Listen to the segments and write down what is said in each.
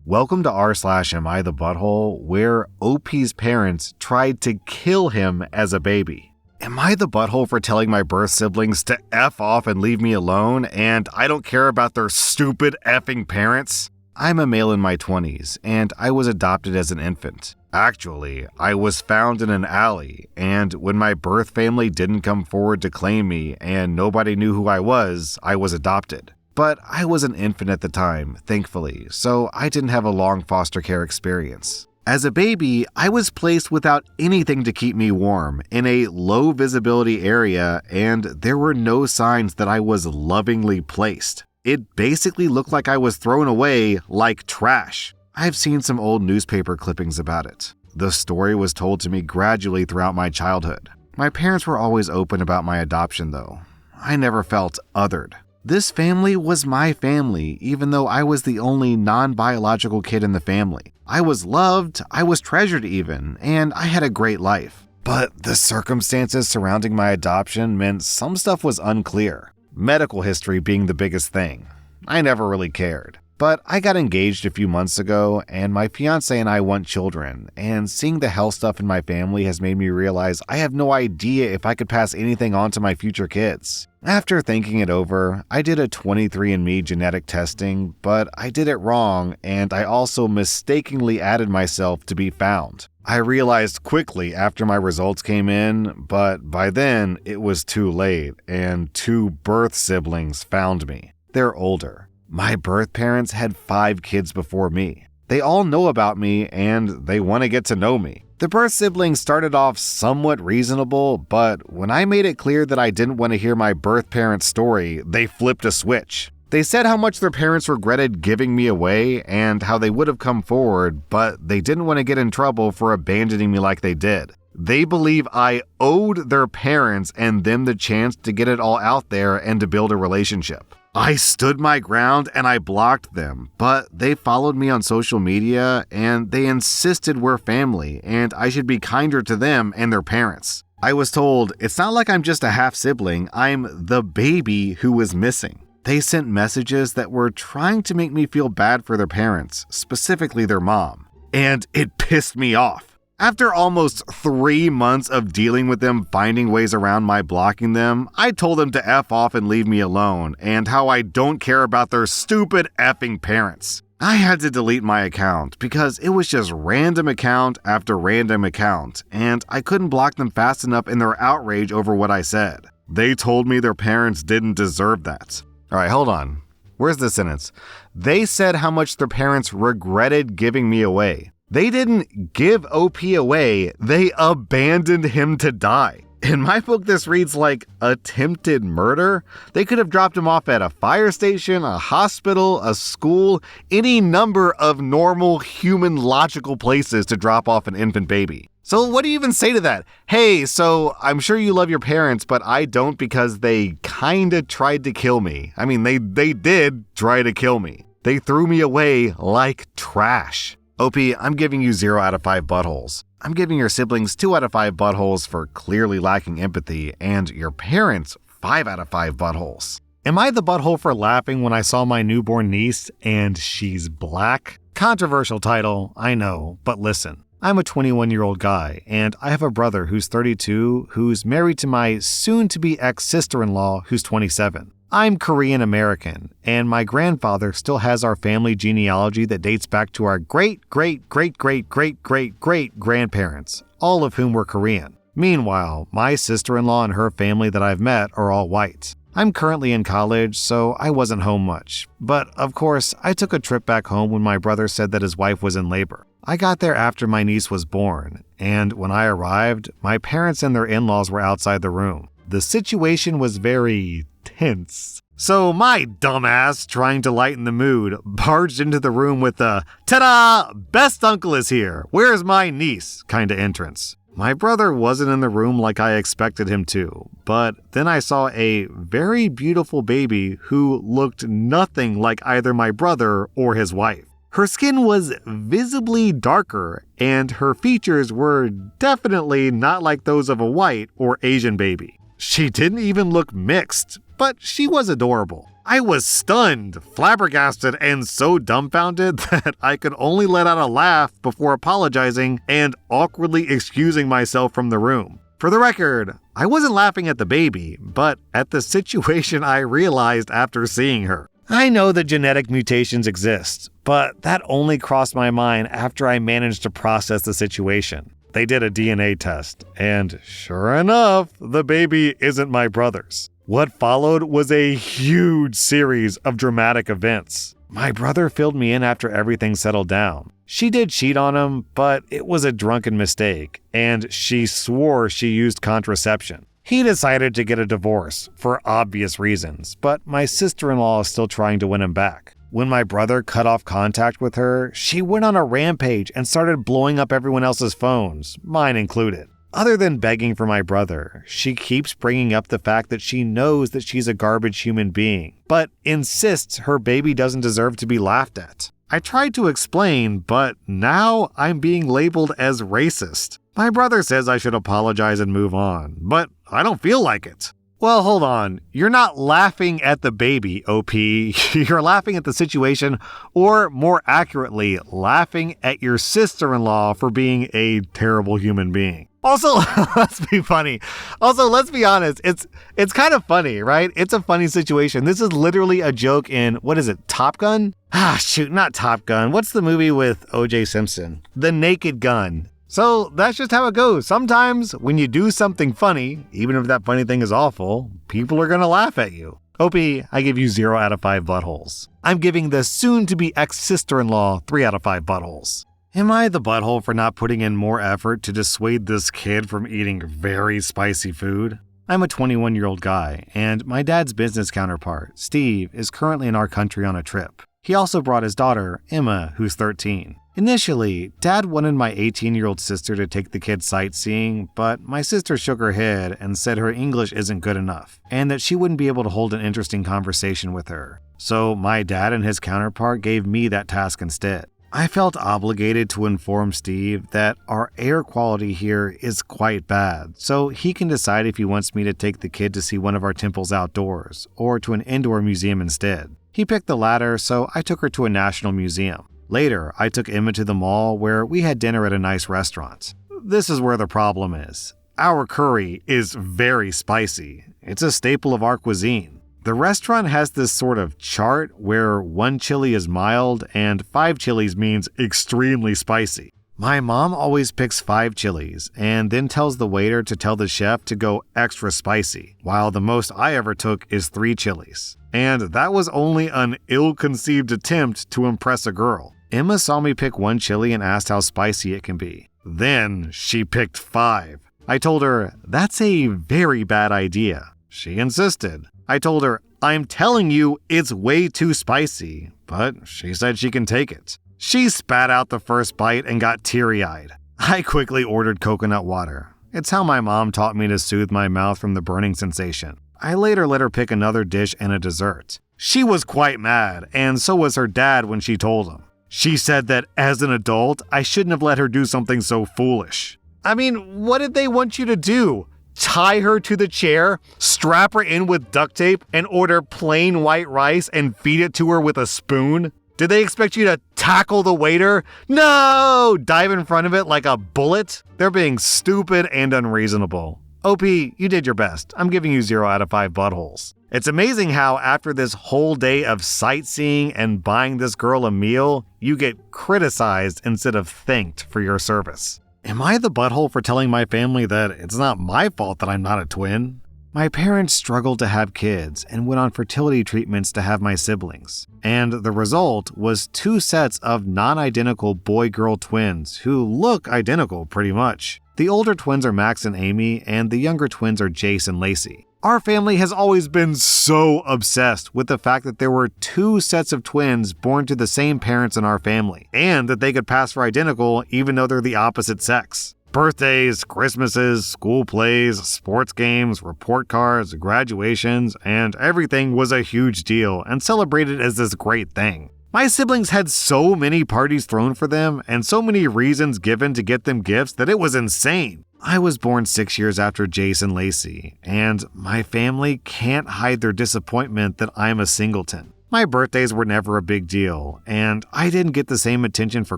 Welcome to rSlash Am I the Butthole, where OP's parents tried to kill him as a baby. Am I the butthole for telling my birth siblings to F off and leave me alone, and I don't care about their stupid effing parents? I'm a male in my 20s, and I was adopted as an infant. Actually, I was found in an alley, and when my birth family didn't come forward to claim me and nobody knew who I was adopted. But I was an infant at the time, thankfully, so I didn't have a long foster care experience. As a baby, I was placed without anything to keep me warm in a low visibility area, and there were no signs that I was lovingly placed. It basically looked like I was thrown away like trash. I've seen some old newspaper clippings about it. The story was told to me gradually throughout my childhood. My parents were always open about my adoption though. I never felt othered. This family was my family, even though I was the only non-biological kid in the family. I was loved, I was treasured even, and I had a great life. But the circumstances surrounding my adoption meant some stuff was unclear. Medical history being the biggest thing. I never really cared. But I got engaged a few months ago, and my fiance and I want children, and seeing the health stuff in my family has made me realize I have no idea if I could pass anything on to my future kids. After thinking it over, I did a 23andMe genetic testing, but I did it wrong, and I also mistakenly added myself to be found. I realized quickly after my results came in, but by then it was too late, and 2 birth siblings found me. They're older. My birth parents had 5 kids before me. They all know about me, and they want to get to know me. The birth siblings started off somewhat reasonable, but when I made it clear that I didn't want to hear my birth parents' story, they flipped a switch. They said how much their parents regretted giving me away and how they would have come forward, but they didn't want to get in trouble for abandoning me like they did. They believe I owed their parents and them the chance to get it all out there and to build a relationship. I stood my ground and I blocked them, but they followed me on social media and they insisted we're family and I should be kinder to them and their parents. I was told, it's not like I'm just a half sibling, I'm the baby who was missing. They sent messages that were trying to make me feel bad for their parents, specifically their mom, and it pissed me off. After almost 3 months of dealing with them finding ways around my blocking them, I told them to F off and leave me alone, and how I don't care about their stupid effing parents. I had to delete my account because it was just random account after random account, and I couldn't block them fast enough in their outrage over what I said. They told me their parents didn't deserve that. Alright, hold on. Where's the sentence? They said how much their parents regretted giving me away. They didn't give OP away, they abandoned him to die. In my book, this reads like attempted murder. They could have dropped him off at a fire station, a hospital, a school, any number of normal human logical places to drop off an infant baby. So what do you even say to that? Hey, so I'm sure you love your parents, but I don't because they kinda tried to kill me. I mean, they did try to kill me. They threw me away like trash. OP, I'm giving you 0 out of 5 buttholes. I'm giving your siblings 2 out of 5 buttholes for clearly lacking empathy, and your parents 5 out of 5 buttholes. Am I the butthole for laughing when I saw my newborn niece and she's black? Controversial title, I know, but listen. I'm a 21-year-old guy, and I have a brother who's 32 who's married to my soon-to-be ex-sister-in-law who's 27. I'm Korean American, and my grandfather still has our family genealogy that dates back to our great-great-great-great-great-great-grandparents, all of whom were Korean. Meanwhile, my sister-in-law and her family that I've met are all white. I'm currently in college, so I wasn't home much. But, of course, I took a trip back home when my brother said that his wife was in labor. I got there after my niece was born, and when I arrived, my parents and their in-laws were outside the room. The situation was very tense. So my dumbass, trying to lighten the mood, barged into the room with a "Ta-da! Best uncle is here! Where's my niece?" kind of entrance. My brother wasn't in the room like I expected him to, but then I saw a very beautiful baby who looked nothing like either my brother or his wife. Her skin was visibly darker, and her features were definitely not like those of a white or Asian baby. She didn't even look mixed, but she was adorable. I was stunned, flabbergasted, and so dumbfounded that I could only let out a laugh before apologizing and awkwardly excusing myself from the room. For the record, I wasn't laughing at the baby, but at the situation I realized after seeing her. I know that genetic mutations exist, but that only crossed my mind after I managed to process the situation. They did a DNA test, and sure enough, the baby isn't my brother's. What followed was a huge series of dramatic events. My brother filled me in after everything settled down. She did cheat on him, but it was a drunken mistake, and she swore she used contraception. He decided to get a divorce for obvious reasons, but my sister-in-law is still trying to win him back. When my brother cut off contact with her, she went on a rampage and started blowing up everyone else's phones, mine included. Other than begging for my brother, she keeps bringing up the fact that she knows that she's a garbage human being, but insists her baby doesn't deserve to be laughed at. I tried to explain, but now I'm being labeled as racist. My brother says I should apologize and move on, but I don't feel like it. Well, hold on. You're not laughing at the baby, OP. You're laughing at the situation, or more accurately, laughing at your sister-in-law for being a terrible human being. Also, let's be funny. Also, let's be honest. It's kind of funny, right? It's a funny situation. This is literally a joke in, what is it, Top Gun? Not Top Gun. What's the movie with O.J. Simpson? The Naked Gun. So that's just how it goes. Sometimes when you do something funny, even if that funny thing is awful, people are going to laugh at you. OP, I give you 0 out of 5 buttholes. I'm giving the soon-to-be ex-sister-in-law 3 out of 5 buttholes. Am I the butthole for not putting in more effort to dissuade this kid from eating very spicy food? I'm a 21-year-old guy, and my dad's business counterpart, Steve, is currently in our country on a trip. He also brought his daughter, Emma, who's 13. Initially, Dad wanted my 18-year-old sister to take the kids sightseeing, but my sister shook her head and said her English isn't good enough, and that she wouldn't be able to hold an interesting conversation with her. So my dad and his counterpart gave me that task instead. I felt obligated to inform Steve that our air quality here is quite bad, so he can decide if he wants me to take the kid to see one of our temples outdoors, or to an indoor museum instead. He picked the latter, so I took her to a national museum. Later, I took Emma to the mall where we had dinner at a nice restaurant. This is where the problem is. Our curry is very spicy. It's a staple of our cuisine. The restaurant has this sort of chart where 1 chili is mild and 5 chilies means extremely spicy. My mom always picks 5 chilies and then tells the waiter to tell the chef to go extra spicy, while the most I ever took is 3 chilies. And that was only an ill-conceived attempt to impress a girl. Emma saw me pick 1 chili and asked how spicy it can be. Then she picked 5. I told her, that's a very bad idea. She insisted. I told her, I'm telling you it's way too spicy, but she said she can take it. She spat out the first bite and got teary-eyed. I quickly ordered coconut water. It's how my mom taught me to soothe my mouth from the burning sensation. I later let her pick another dish and a dessert. She was quite mad, and so was her dad when she told him. She said that as an adult, I shouldn't have let her do something so foolish. I mean, what did they want you to do? Tie her to the chair, strap her in with duct tape, and order plain white rice and feed it to her with a spoon? Did they expect you to tackle the waiter? No! Dive in front of it like a bullet? They're being stupid and unreasonable. OP, you did your best. I'm giving you 0 out of 5 buttholes. It's amazing how after this whole day of sightseeing and buying this girl a meal, you get criticized instead of thanked for your service. Am I the butthole for telling my family that it's not my fault that I'm not a twin? My parents struggled to have kids and went on fertility treatments to have my siblings. And the result was 2 sets of non-identical boy-girl twins who look identical pretty much. The older twins are Max and Amy, and the younger twins are Jace and Lacey. Our family has always been so obsessed with the fact that there were 2 sets of twins born to the same parents in our family, and that they could pass for identical even though they're the opposite sex. Birthdays, Christmases, school plays, sports games, report cards, graduations, and everything was a huge deal and celebrated as this great thing. My siblings had so many parties thrown for them and so many reasons given to get them gifts that it was insane. I was born 6 years after Jace and Lacey, and my family can't hide their disappointment that I'm a singleton. My birthdays were never a big deal, and I didn't get the same attention for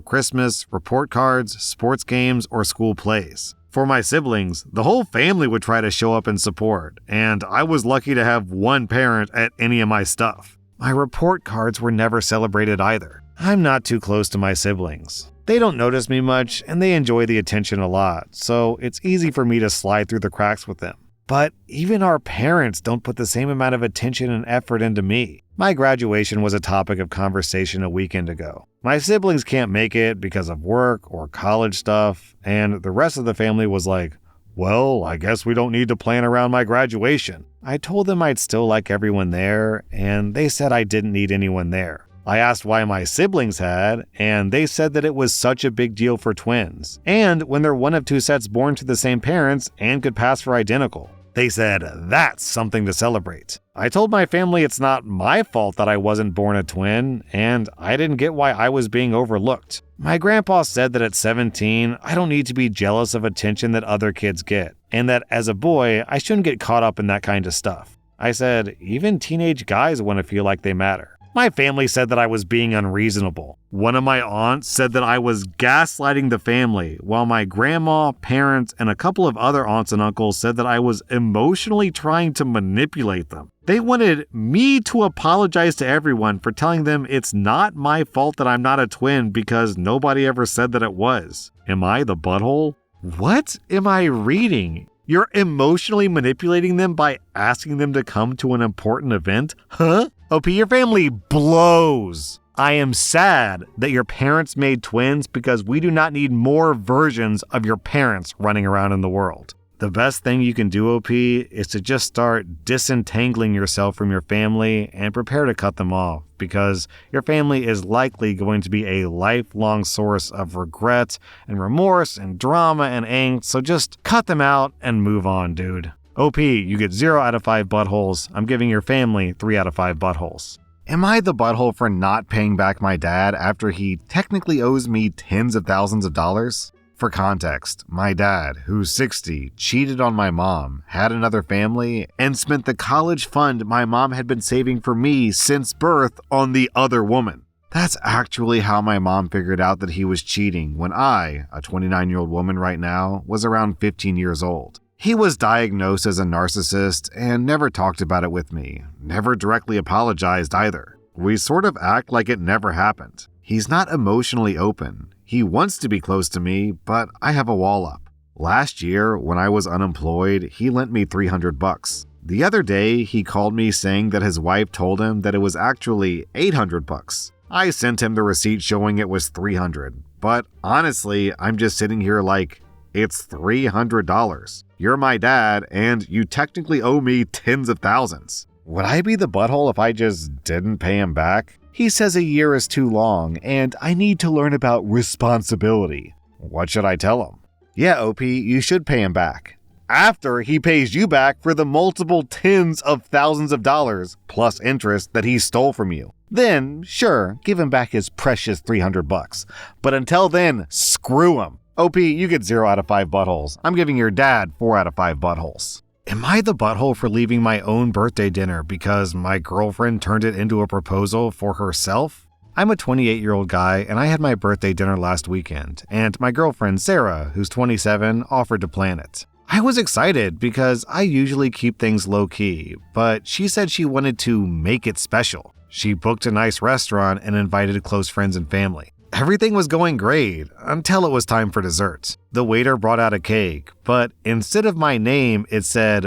Christmas, report cards, sports games, or school plays. For my siblings, the whole family would try to show up and support, and I was lucky to have one parent at any of my stuff. My report cards were never celebrated either. I'm not too close to my siblings. They don't notice me much, and they enjoy the attention a lot, so it's easy for me to slide through the cracks with them. But even our parents don't put the same amount of attention and effort into me. My graduation was a topic of conversation a weekend ago. My siblings can't make it because of work or college stuff, and the rest of the family was like, well, I guess we don't need to plan around my graduation. I told them I'd still like everyone there, and they said I didn't need anyone there. I asked why my siblings had, and they said that it was such a big deal for twins, and when they're one of two sets born to the same parents and could pass for identical. They said, that's something to celebrate. I told my family it's not my fault that I wasn't born a twin, and I didn't get why I was being overlooked. My grandpa said that at 17, I don't need to be jealous of attention that other kids get, and that as a boy, I shouldn't get caught up in that kind of stuff. I said, even teenage guys want to feel like they matter. My family said that I was being unreasonable. One of my aunts said that I was gaslighting the family, while my grandma, parents, and a couple of other aunts and uncles said that I was emotionally trying to manipulate them. They wanted me to apologize to everyone for telling them it's not my fault that I'm not a twin because nobody ever said that it was. Am I the butthole? What am I reading? You're emotionally manipulating them by asking them to come to an important event? Huh? OP, your family blows. I am sad that your parents made twins because we do not need more versions of your parents running around in the world. The best thing you can do, OP, is to just start disentangling yourself from your family and prepare to cut them off, because your family is likely going to be a lifelong source of regret and remorse and drama and angst, so just cut them out and move on, dude. OP, you get 0 out of 5 buttholes. I'm giving your family 3 out of 5 buttholes. Am I the butthole for not paying back my dad after he technically owes me tens of thousands of dollars? For context, my dad, who's 60, cheated on my mom, had another family, and spent the college fund my mom had been saving for me since birth on the other woman. That's actually how my mom figured out that he was cheating when I, a 29-year-old woman right now, was around 15 years old. He was diagnosed as a narcissist and never talked about it with me, never directly apologized either. We sort of act like it never happened. He's not emotionally open. He wants to be close to me, but I have a wall up. Last year, when I was unemployed, he lent me $300. The other day, he called me saying that his wife told him that it was actually $800. I sent him the receipt showing it was $300, but honestly, I'm just sitting here like, it's $300. You're my dad, and you technically owe me tens of thousands. Would I be the butthole if I just didn't pay him back? He says a year is too long, and I need to learn about responsibility. What should I tell him? Yeah, OP, you should pay him back. After he pays you back for the multiple tens of thousands of dollars, plus interest that he stole from you. Then, sure, give him back his precious $300. But until then, screw him. OP, you get 0 out of 5 buttholes. I'm giving your dad 4 out of 5 buttholes. Am I the butthole for leaving my own birthday dinner because my girlfriend turned it into a proposal for herself? I'm a 28-year-old guy, and I had my birthday dinner last weekend, and my girlfriend Sarah, who's 27, offered to plan it. I was excited because I usually keep things low-key, but she said she wanted to make it special. She booked a nice restaurant and invited close friends and family. Everything was going great until it was time for dessert. The waiter brought out a cake, but instead of my name, it said,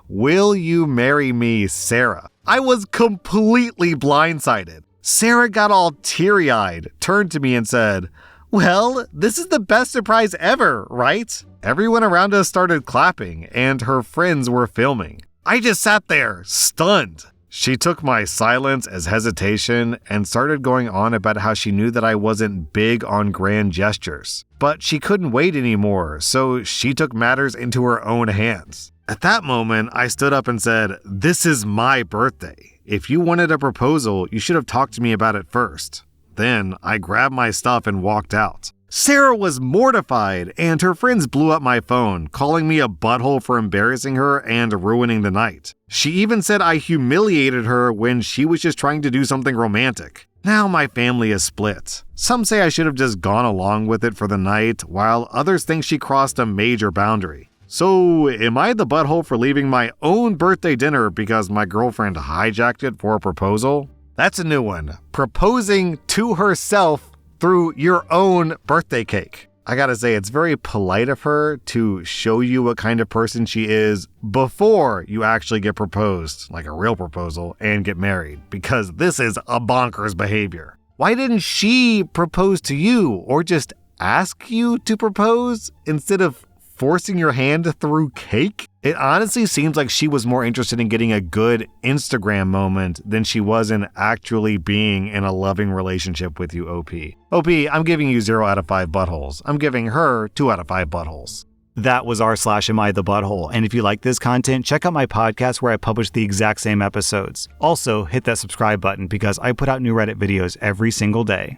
"Will you marry me, Sarah?" I was completely blindsided. Sarah got all teary-eyed, turned to me and said, "Well, this is the best surprise ever, right?" Everyone around us started clapping, and her friends were filming. I just sat there, stunned. She took my silence as hesitation and started going on about how she knew that I wasn't big on grand gestures. But she couldn't wait anymore, so she took matters into her own hands. At that moment, I stood up and said, "This is my birthday. If you wanted a proposal, you should have talked to me about it first." Then I grabbed my stuff and walked out. Sarah was mortified, and her friends blew up my phone, calling me a butthole for embarrassing her and ruining the night. She even said I humiliated her when she was just trying to do something romantic. Now my family is split. Some say I should have just gone along with it for the night, while others think she crossed a major boundary. So, am I the butthole for leaving my own birthday dinner because my girlfriend hijacked it for a proposal? That's a new one. Proposing to herself through your own birthday cake. I gotta say, it's very polite of her to show you what kind of person she is before you actually get proposed, like a real proposal, and get married, because this is a bonkers behavior. Why didn't she propose to you or just ask you to propose instead of forcing your hand through cake? It honestly seems like she was more interested in getting a good Instagram moment than she was in actually being in a loving relationship with you, OP. OP, I'm giving you 0 out of 5 buttholes. I'm giving her 2 out of 5 buttholes. That was rSlash Am I the Butthole? And if you like this content, check out my podcast where I publish the exact same episodes. Also, hit that subscribe button because I put out new Reddit videos every single day.